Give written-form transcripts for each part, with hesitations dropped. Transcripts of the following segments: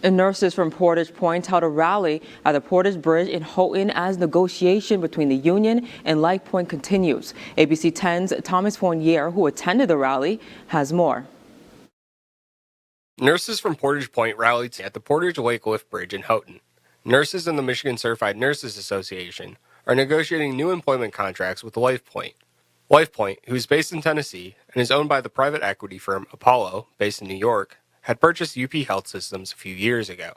And nurses from Portage Point held a rally at the Portage Bridge in Houghton as negotiation between the union and LifePoint continues. ABC 10's Thomas Fournier, who attended the rally, has more. Nurses from Portage Point rallied at the Portage Lake Lift Bridge in Houghton. Nurses in the Michigan Certified Nurses Association are negotiating new employment contracts with LifePoint. LifePoint, who is based in Tennessee and is owned by the private equity firm Apollo, based in New York, had purchased UP Health Systems a few years ago.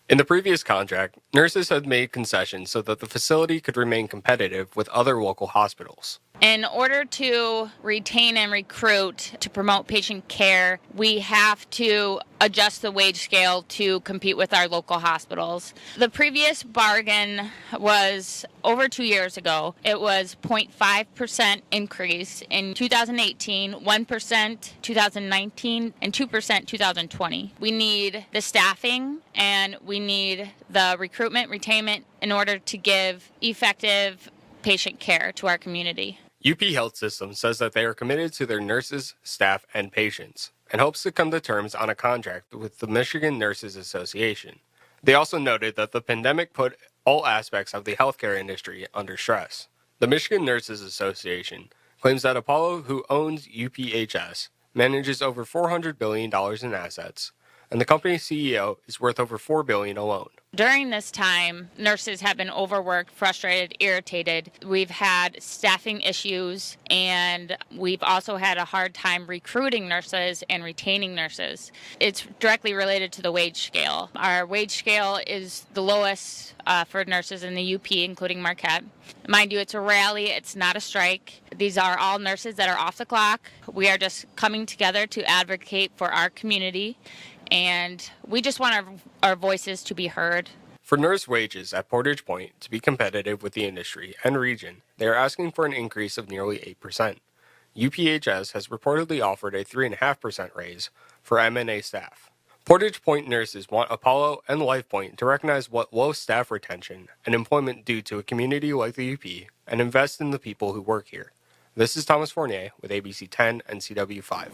In the previous contract, nurses had made concessions so that the facility could remain competitive with other local hospitals. In order to retain and recruit to promote patient care, we have to adjust the wage scale to compete with our local hospitals. The previous bargain was over 2 years ago. It was 0.5% increase in 2018, 1% 2019, and 2% 2020. We need the staffing and we need the recruitment, retainment in order to give effective patient care to our community. UP Health Systems says that they are committed to their nurses, staff, and patients, and hopes to come to terms on a contract with the Michigan Nurses Association. They also noted that the pandemic put all aspects of the healthcare industry under stress. The Michigan Nurses Association claims that Apollo, who owns UPHS, manages over $400 billion in assets, and the company's CEO is worth over $4 billion alone. During this time, nurses have been overworked, frustrated, irritated. We've had staffing issues, and we've also had a hard time recruiting nurses and retaining nurses. It's directly related to the wage scale. Our wage scale is the lowest for nurses in the UP, including Marquette. Mind you, it's a rally, it's not a strike. These are all nurses that are off the clock. We are just coming together to advocate for our community, and we just want our voices to be heard. For nurse wages at Portage Point to be competitive with the industry and region, they are asking for an increase of nearly 8%. UPHS has reportedly offered a 3.5% raise for M&A staff. Portage Point nurses want Apollo and LifePoint to recognize what low staff retention and employment do to a community like the UP and invest in the people who work here. This is Thomas Fournier with ABC 10 and CW5.